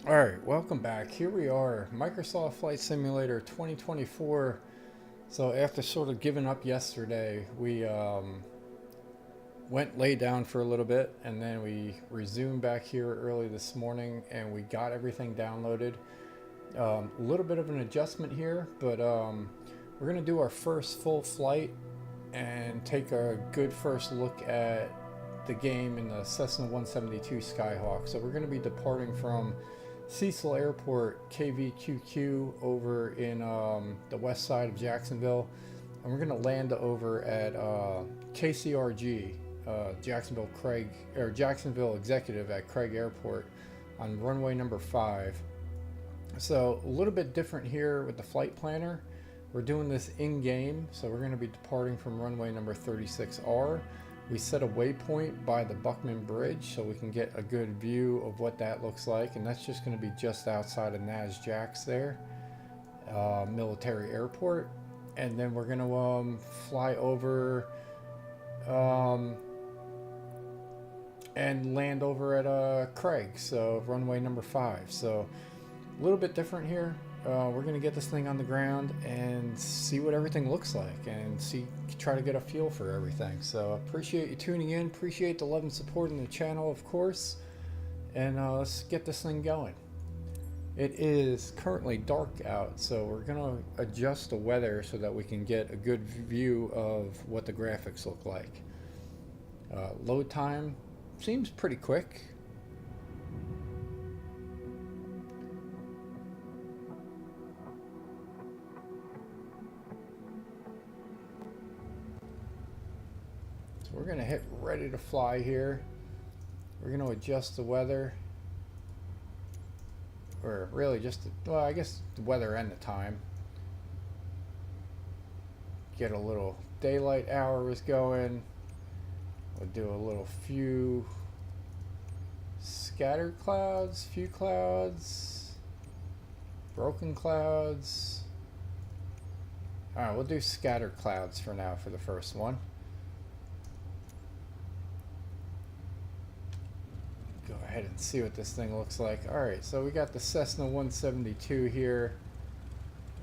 Alright, welcome back. Here we are, Microsoft Flight Simulator 2024. So after sort of giving up yesterday, we went lay down for a little bit, and then we resumed back here early this morning, and we got everything downloaded. A little bit of an adjustment here, but we're going to do our first full flight and take a good first look at the game in the Cessna 172 Skyhawk. So we're going to be departing from Cecil Airport, KVQQ, over in the west side of Jacksonville, and we're going to land over at KCRG, Jacksonville Executive at Craig Airport on runway number 5. So a little bit different here with the flight planner. We're doing this in-game, so we're going to be departing from runway number 36R. We set a waypoint by the Buckman Bridge so we can get a good view of what that looks like, and that's just going to be just outside of NASJAX there, military airport. And then we're going to fly over and land over at Craig, so runway number 5. So a little bit different here. We're going to get this thing on the ground and see what everything looks like and try to get a feel for everything. So appreciate you tuning in, appreciate the love and support in the channel, of course, and let's get this thing going. It is currently dark out, so we're going to adjust the weather so that we can get a good view of what the graphics look like. Load time seems pretty quick. We're going to hit ready to fly here. We're going to adjust the weather, or really just well, I guess the weather and the time. Get a little daylight hours going. We'll do a little few scattered clouds, few clouds, broken clouds. All right, we'll do scattered clouds for now for the first one. Go ahead and see what this thing looks like. Alright, so we got the Cessna 172 here.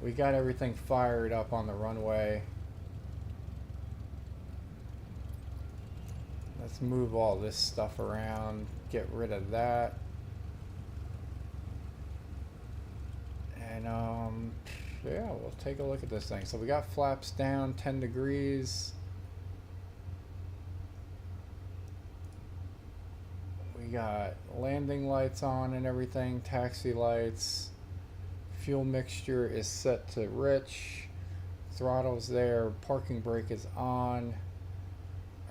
We got everything fired up on the runway. Let's move all this stuff around, get rid of that. And yeah, we'll take a look at this thing. So we got flaps down 10 degrees. We got landing lights on and everything, taxi lights. Fuel mixture is set to rich. Throttle's there, parking brake is on.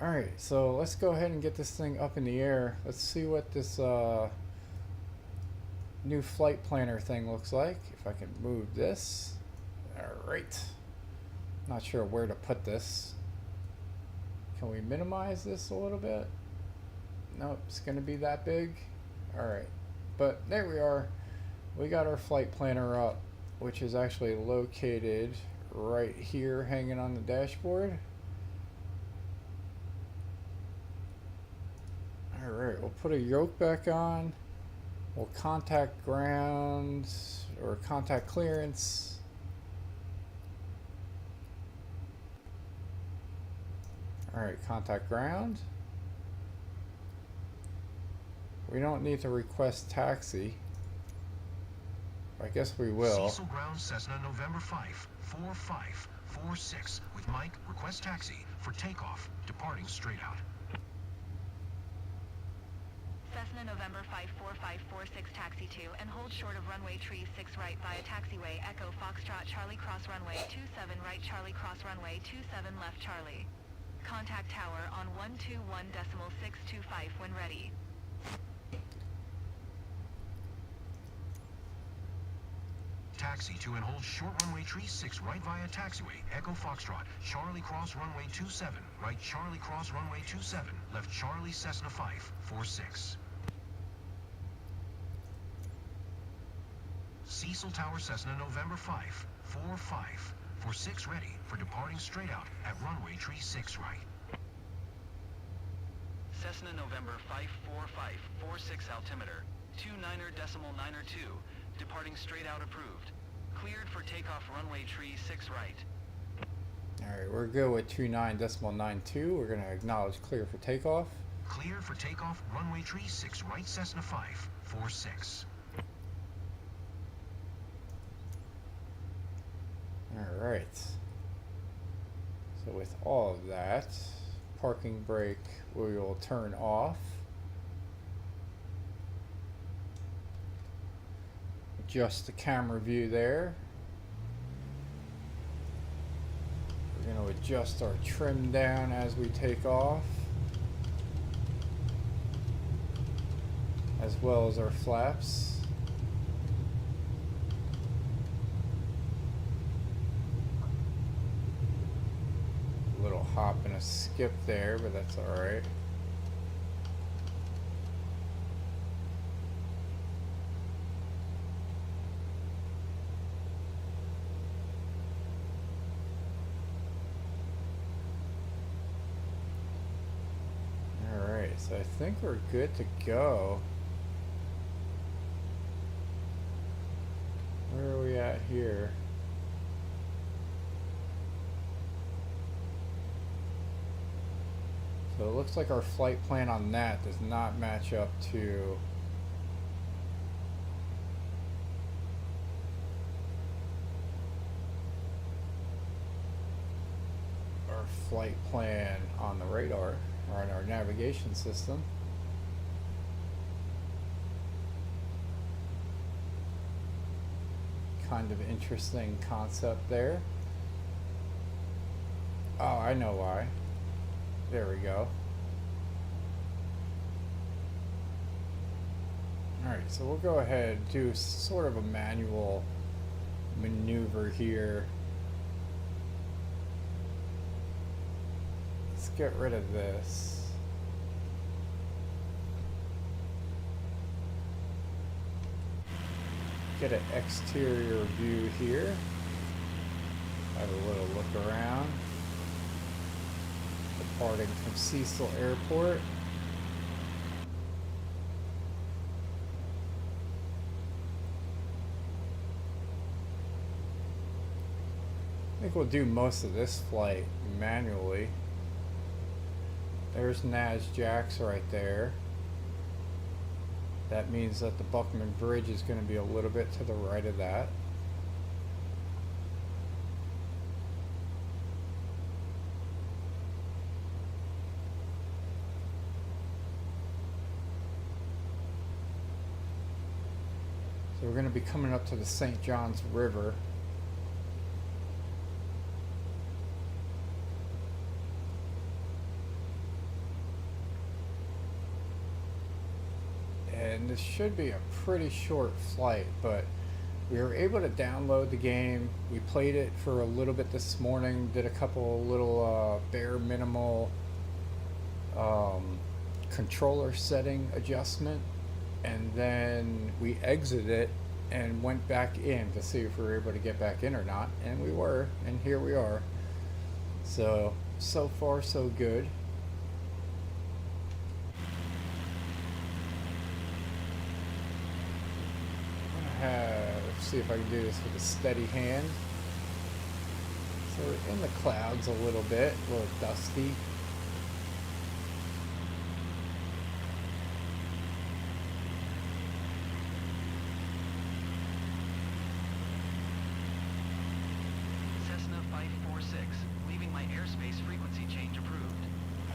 Alright, so let's go ahead and get this thing up in the air. Let's see what this new flight planner thing looks like. If I can move this. Alright. Not sure where to put this. Can we minimize this a little bit? Nope, it's going to be that big. Alright, but there we are. We got our flight planner up, which is actually located right here, hanging on the dashboard. Alright, we'll put a yoke back on. We'll contact ground, or contact clearance. Alright, contact ground. We don't need to request taxi. I guess we will. Cecil ground Cessna November 5, 4546 with Mike, request taxi for takeoff, departing straight out. Cessna November 5, 4546 taxi 2 and hold short of runway tree 6 right via taxiway Echo Foxtrot Charlie cross runway 27 right Charlie cross runway 27 left Charlie. Contact tower on 121.625 when ready. Taxi to and hold short runway tree 6 right via taxiway Echo Foxtrot Charlie cross runway 27 right Charlie cross runway 27 left Charlie Cessna 546. Cecil Tower Cessna November 5 4546 ready for departing straight out at runway tree 6 right. Cessna November 54546 altimeter. 29.902, departing straight out approved. Cleared for takeoff runway tree 6 right. Alright, we're good with 29.92. We're going to acknowledge clear for takeoff. Cleared for takeoff, runway tree 6 right, Cessna 546. Alright. So with all of that, parking brake we will turn off. Adjust the camera view there. We're going to adjust our trim down as we take off, as well as our flaps. A little hop and a skip there, but that's alright. Alright, so I think we're good to go. Where are we at here? So it looks like our flight plan on that does not match up to our flight plan on the radar or on our navigation system. Kind of interesting concept there. Oh, I know why. There we go. Alright, so we'll go ahead and do sort of a manual maneuver here. Let's get rid of this. Get an exterior view here. Have a little look around. Departing from Cecil Airport. I think we'll do most of this flight manually. There's NASJAX right there. That means that the Buckman Bridge is going to be a little bit to the right of that. So we're going to be coming up to the St. Johns River. And this should be a pretty short flight, but we were able to download the game. We played it for a little bit this morning, did a couple little bare minimal controller setting adjustment, and then we exited it and went back in to see if we were able to get back in or not, and we were, and here we are. So far so good. See if I can do this with a steady hand. So we're in the clouds a little bit, a little dusty. Cessna 546, leaving my airspace frequency change approved.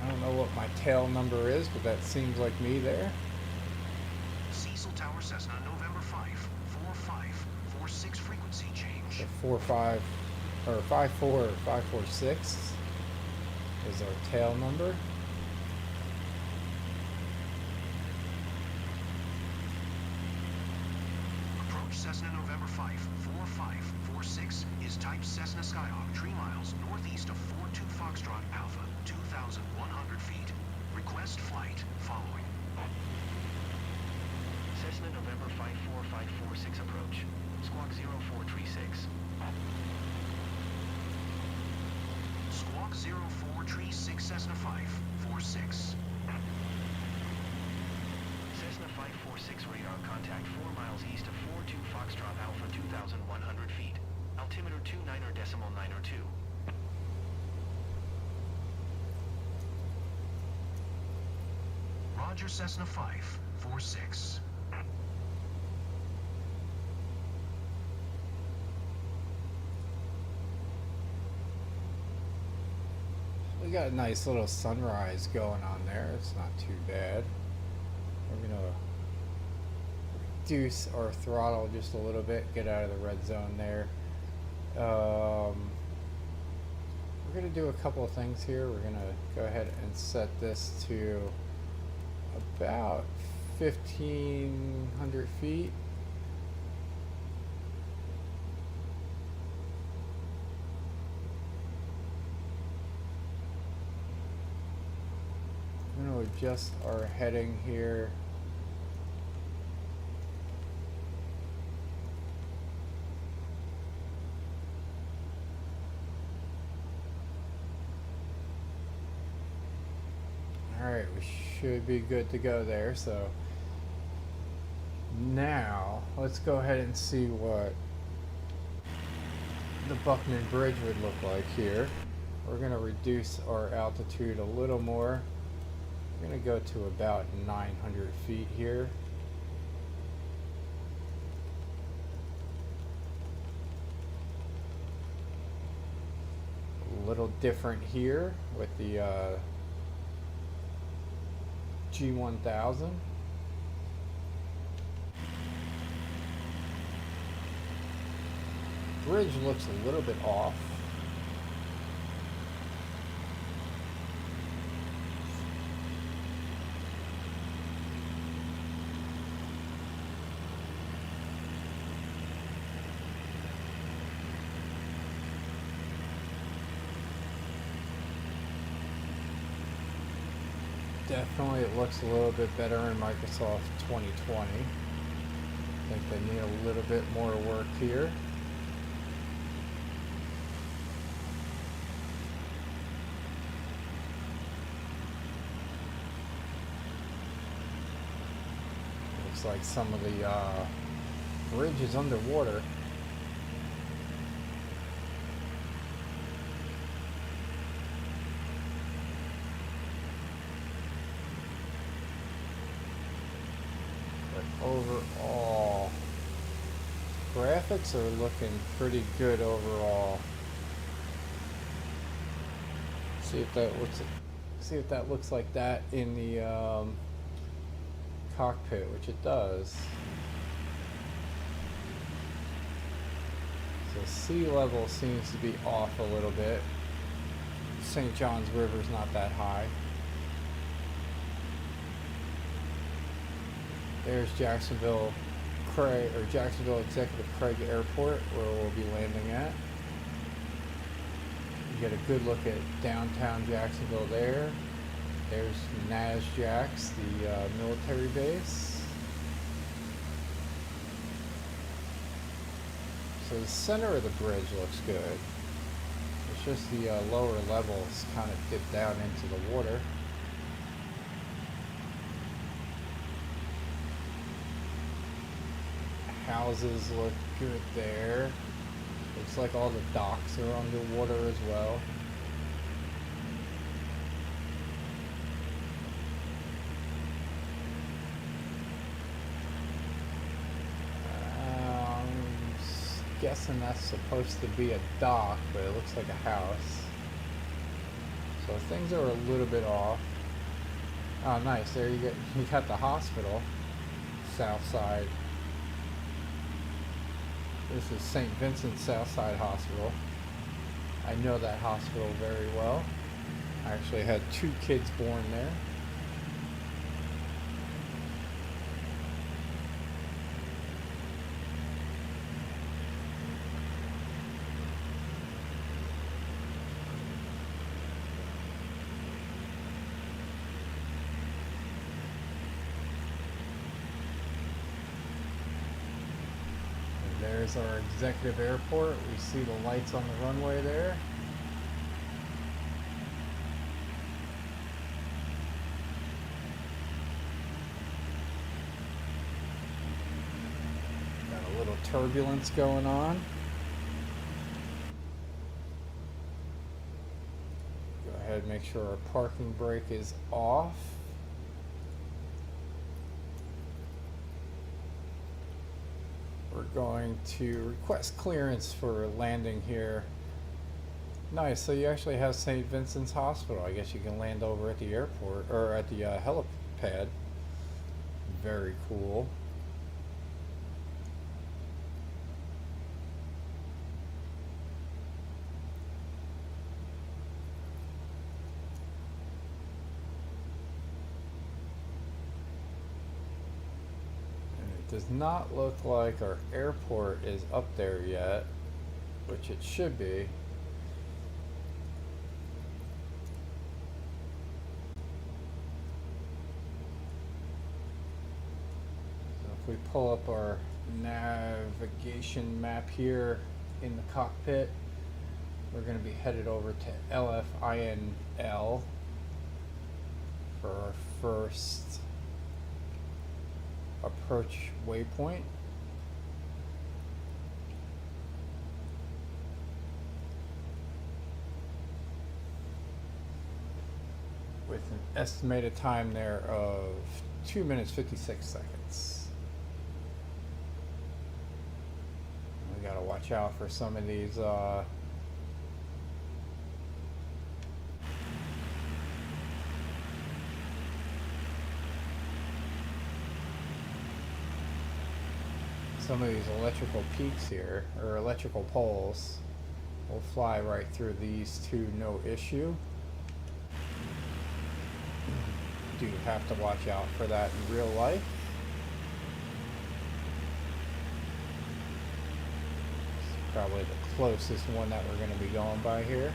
I don't know what my tail number is, but that seems like me there. Cecil Tower Cessna, November 54546 frequency change. So 45 or 54 or 546 is our tail number. Approach Cessna November 54546 is type Cessna Skyhawk, 3 miles northeast of 42 Foxtrot Alpha, 2,100 feet. Request flight following. Cessna November 54546 approach. Squawk 0436. Squawk 0436 Cessna 546. Cessna 546. 546 radar contact 4 miles east of 42 Foxtrot Alpha 2,100 feet. Altimeter 29.902. Roger, Cessna 546. We got a nice little sunrise going on there. It's not too bad. We're gonna reduce our throttle just a little bit, get out of the red zone there. We're gonna do a couple of things here. We're gonna go ahead and set this to about 1,500 feet. I'm going to adjust our heading here. Alright, we should be good to go there. So now let's go ahead and see what the Buckman Bridge would look like here. We're going to reduce our altitude a little more. We're going to go to about 900 feet here. A little different here with the G1000. Bridge looks a little bit off. Definitely it looks a little bit better in Microsoft 2020. I think they need a little bit more work here. Looks like some of the bridge is underwater. Overall, graphics are looking pretty good overall. See if that looks like that in the cockpit, which it does. So sea level seems to be off a little bit. St. John's River is not that high. There's Jacksonville Executive Craig Airport, where we'll be landing at. You get a good look at downtown Jacksonville there. There's NASJAX, the military base. So the center of the bridge looks good. It's just the lower levels kind of dip down into the water. Houses look good there. Looks like all the docks are underwater as well. I'm guessing that's supposed to be a dock, but it looks like a house. So things are a little bit off. Oh, nice. There you got the hospital, south side. This is St. Vincent Southside Hospital. I know that hospital very well. I actually had 2 kids born there. There's our executive airport. We see the lights on the runway there. turbulence going on. Go ahead and make sure our parking brake is off. We're going to request clearance for landing here. Nice, so you actually have St. Vincent's Hospital. I guess you can land over at the airport, or at the helipad. Very cool. Does not look like our airport is up there yet, which it should be. So if we pull up our navigation map here in the cockpit, we're going to be headed over to LFINL for our first approach waypoint. With an estimated time there of 2 minutes 56 seconds. We gotta watch out for some of these electrical peaks here, or electrical poles. We'll fly right through these two, no issue. Do have to watch out for that in real life. It's probably the closest one that we're going to be going by here.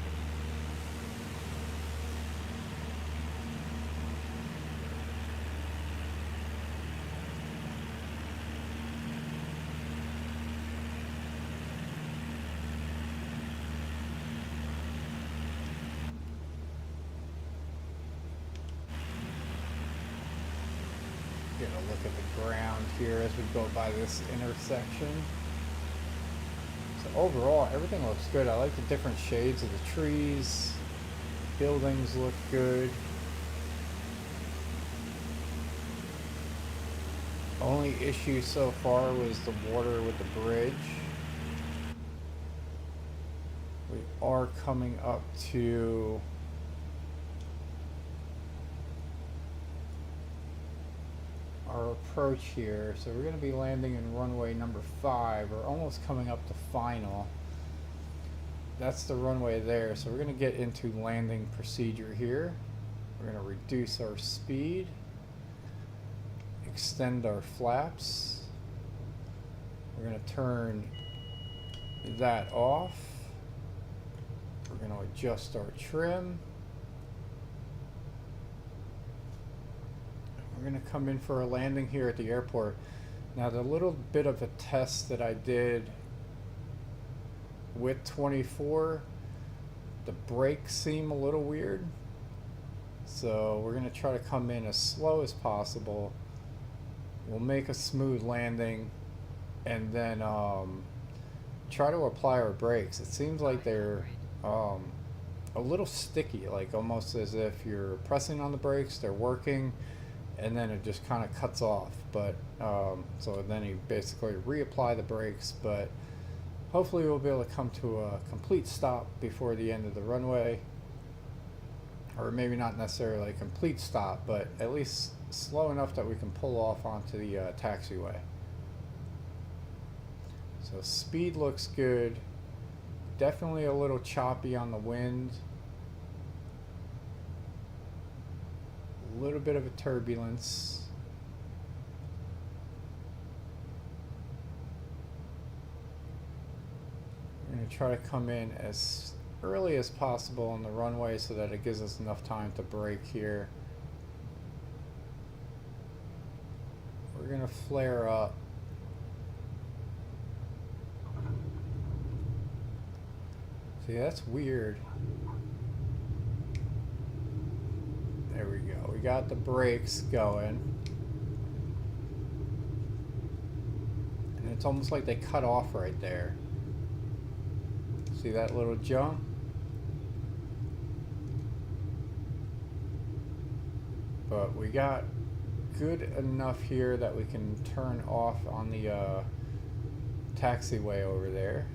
Get a look at the ground here as we go by this intersection. So overall, everything looks good. I like the different shades of the trees. Buildings look good. Only issue so far was the water with the bridge. We are coming up to our approach here, so we're going to be landing in runway number 5. We're almost coming up to final. That's the runway there, so we're going to get into landing procedure here. We're going to reduce our speed, extend our flaps. We're going to turn that off. We're going to adjust our trim. We're going to come in for a landing here at the airport. Now, the little bit of a test that I did with 24, the brakes seem a little weird. So we're going to try to come in as slow as possible. We'll make a smooth landing and then try to apply our brakes. It seems like they're a little sticky, like almost as if you're pressing on the brakes, they're working, and then it just kind of cuts off. But so then you basically reapply the brakes, but hopefully we'll be able to come to a complete stop before the end of the runway, or maybe not necessarily a complete stop, but at least slow enough that we can pull off onto the taxiway. So speed looks good. Definitely a little choppy on the wind. A little bit of a turbulence. We're going to try to come in as early as possible on the runway so that it gives us enough time to brake here. We're going to flare up. See, that's weird. There we go. We got the brakes going. And It's almost like they cut off right there. See that little jump? But we got good enough here that we can turn off on the taxiway over there.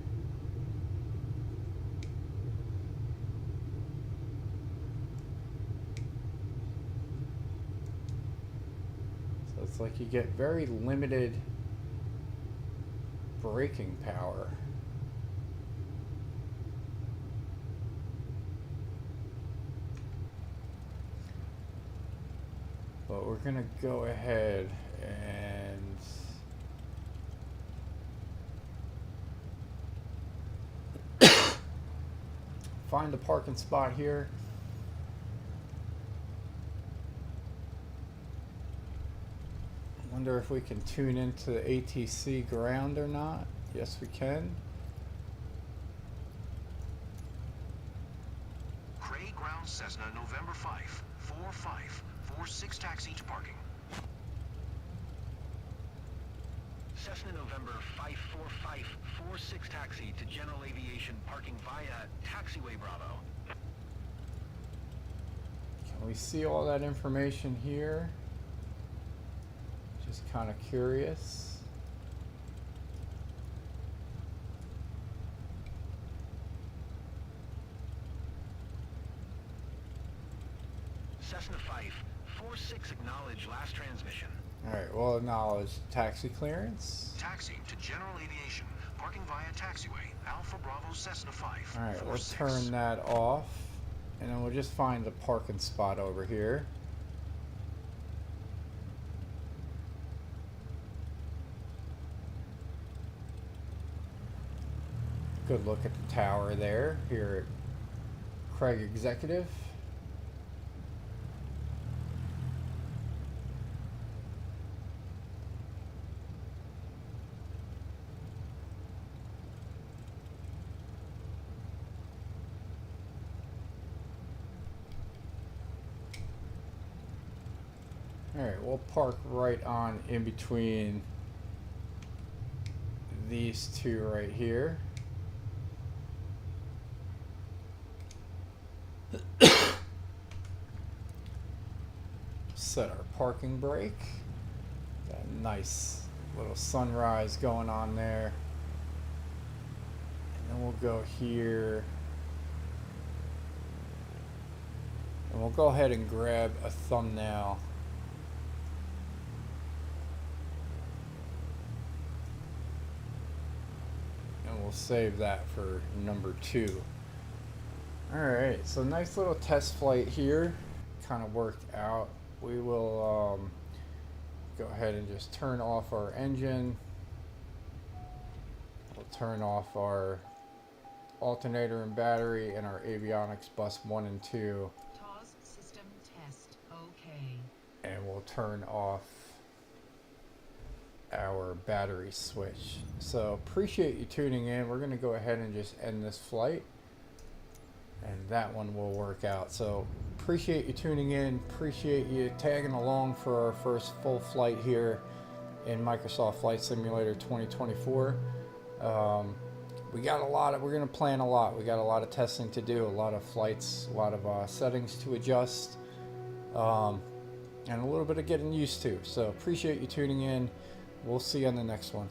So it's like you get very limited braking power. But we're gonna go ahead and find a parking spot here. Wonder if we can tune into the ATC ground or not. Yes, we can. Craig Ground Cessna November 54546 taxi to parking. Cessna November 54546 taxi to General Aviation parking via taxiway Bravo. Can we see all that information here? Just kind of curious. Cessna 546 acknowledge last transmission. Alright, we'll acknowledge taxi clearance. Taxi to General Aviation, parking via taxiway, Alpha Bravo Cessna 546. Alright, we'll turn that off. And then we'll just find a parking spot over here. Good look at the tower there, here at Craig Executive. Alright, we'll park right on in between these two right here. Set our parking brake. Got a nice little sunrise going on there. And then we'll go here. And we'll go ahead and grab a thumbnail. And we'll save that for number 2. Alright, so nice little test flight here. Kind of worked out. We will go ahead and just turn off our engine. We'll turn off our alternator and battery and our avionics bus 1 and 2. TOS system test. Okay. And we'll turn off our battery switch. So appreciate you tuning in. We're going to go ahead and just end this flight. And that one will work out. So appreciate you tuning in. Appreciate you tagging along for our first full flight here in Microsoft Flight Simulator 2024. We got a lot of, we're going to plan a lot. We got a lot of testing to do, a lot of flights, a lot of settings to adjust, and a little bit of getting used to. So appreciate you tuning in. We'll see you on the next one.